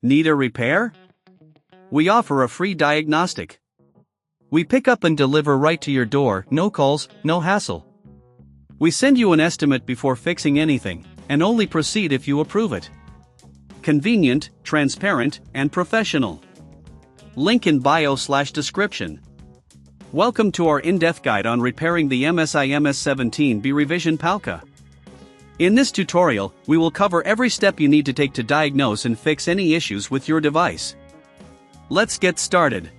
Need a repair? We offer a free diagnostic. We pick up and deliver right to your door, no calls, no hassle. We send you an estimate before fixing anything, and only proceed if you approve it. Convenient, transparent, and professional. Link in bio/description. Welcome to our in-depth guide on repairing the MSI MS17B revision Palka. In this tutorial, we will cover every step you need to take to diagnose and fix any issues with your device. Let's get started.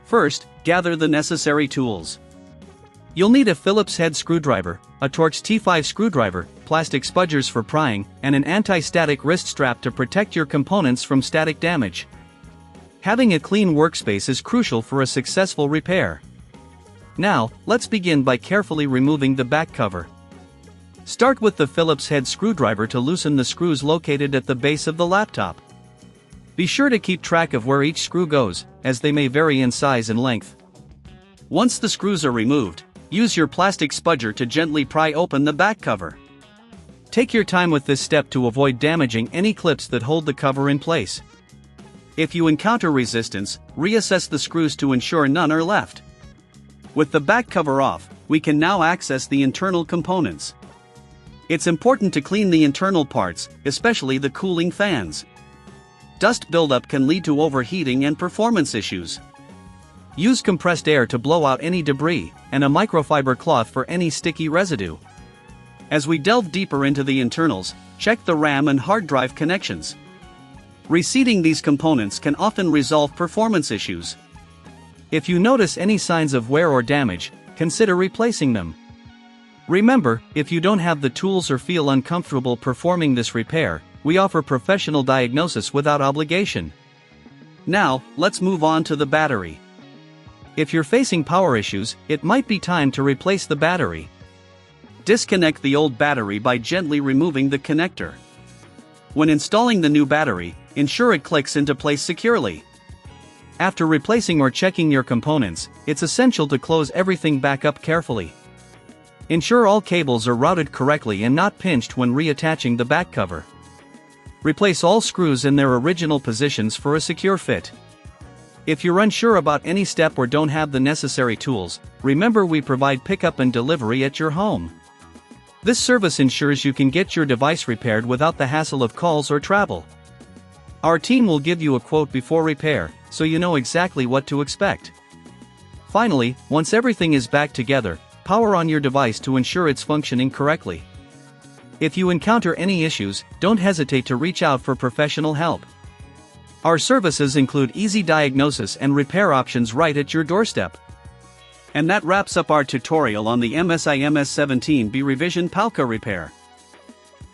First, gather the necessary tools. You'll need a Phillips head screwdriver, a Torx T5 screwdriver, plastic spudgers for prying, and an anti-static wrist strap to protect your components from static damage. Having a clean workspace is crucial for a successful repair. Now, let's begin by carefully removing the back cover. Start with the Phillips head screwdriver to loosen the screws located at the base of the laptop. Be sure to keep track of where each screw goes, as they may vary in size and length. Once the screws are removed, use your plastic spudger to gently pry open the back cover. Take your time with this step to avoid damaging any clips that hold the cover in place. If you encounter resistance, reassess the screws to ensure none are left. With the back cover off, we can now access the internal components. It's important to clean the internal parts, especially the cooling fans. Dust buildup can lead to overheating and performance issues. Use compressed air to blow out any debris, and a microfiber cloth for any sticky residue. As we delve deeper into the internals, check the RAM and hard drive connections. Reseating these components can often resolve performance issues. If you notice any signs of wear or damage, consider replacing them. Remember, if you don't have the tools or feel uncomfortable performing this repair, we offer professional diagnosis without obligation. Now, let's move on to the battery. If you're facing power issues, it might be time to replace the battery. Disconnect the old battery by gently removing the connector. When installing the new battery, ensure it clicks into place securely. After replacing or checking your components, it's essential to close everything back up carefully. Ensure all cables are routed correctly and not pinched when reattaching the back cover. Replace all screws in their original positions for a secure fit. If you're unsure about any step or don't have the necessary tools, remember we provide pickup and delivery at your home. This service ensures you can get your device repaired without the hassle of calls or travel. Our team will give you a quote before repair, so you know exactly what to expect. Finally, once everything is back together, power on your device to ensure it's functioning correctly. If you encounter any issues, don't hesitate to reach out for professional help. Our services include easy diagnosis and repair options right at your doorstep. And that wraps up our tutorial on the MSI MS17B revision Palka repair.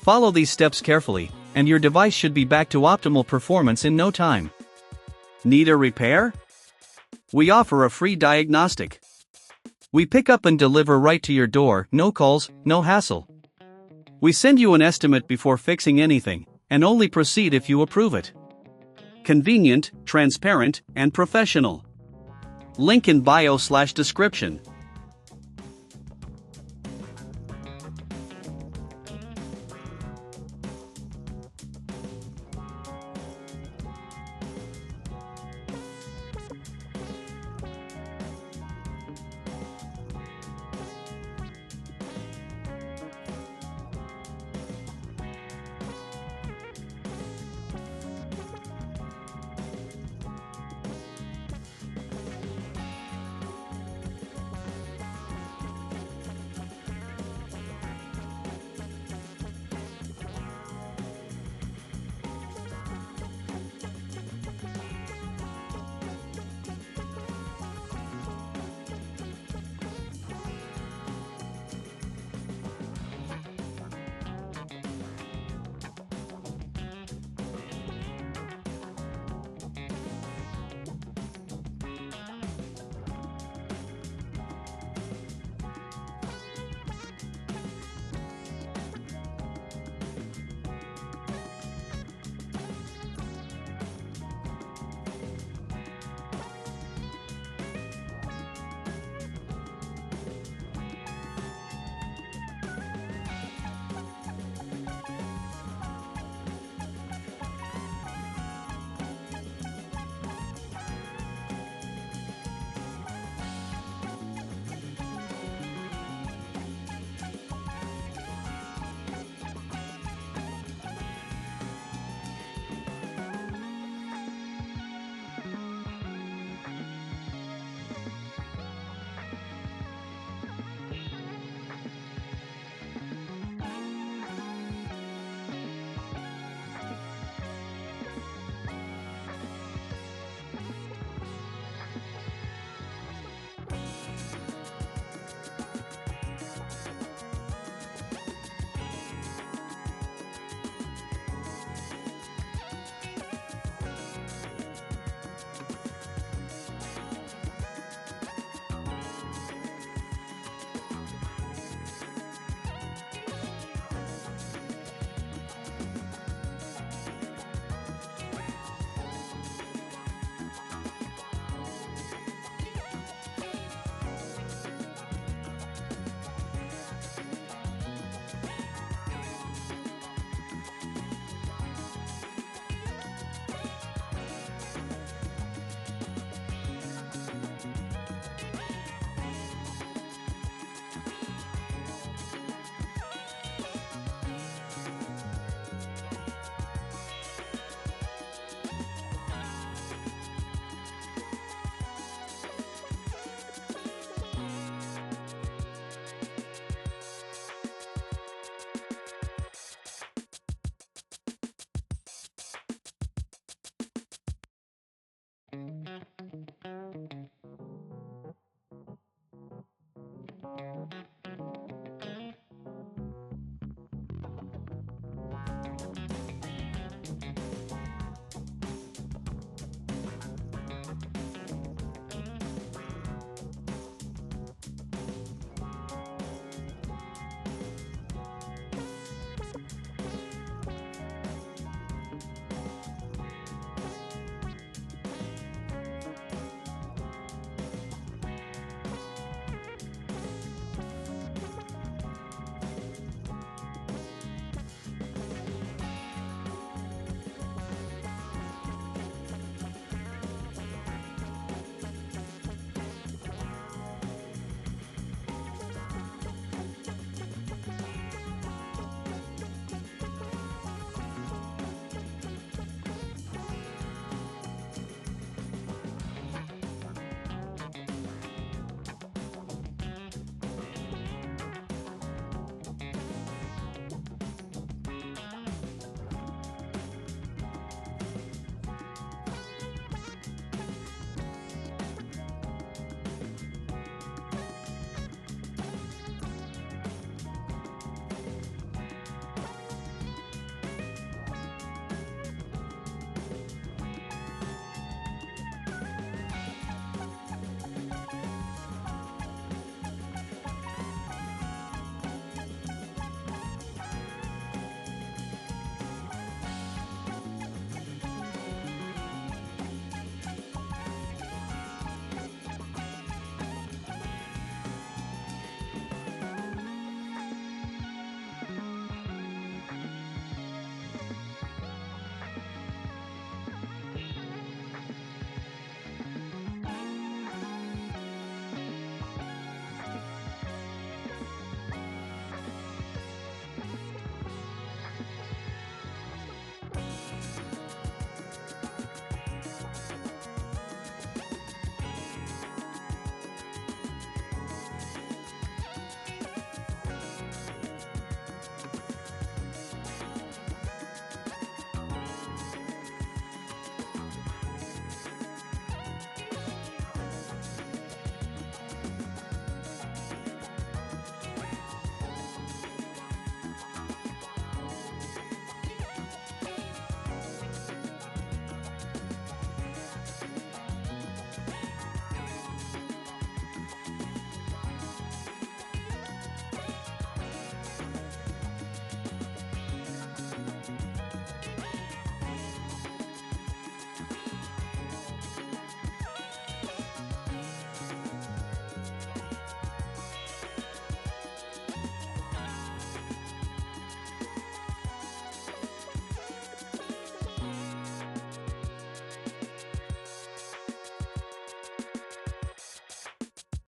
Follow these steps carefully, and your device should be back to optimal performance in no time. Need a repair? We offer a free diagnostic. We pick up and deliver right to your door, no calls, no hassle. We send you an estimate before fixing anything, and only proceed if you approve it. Convenient, transparent, and professional. Link in bio/description.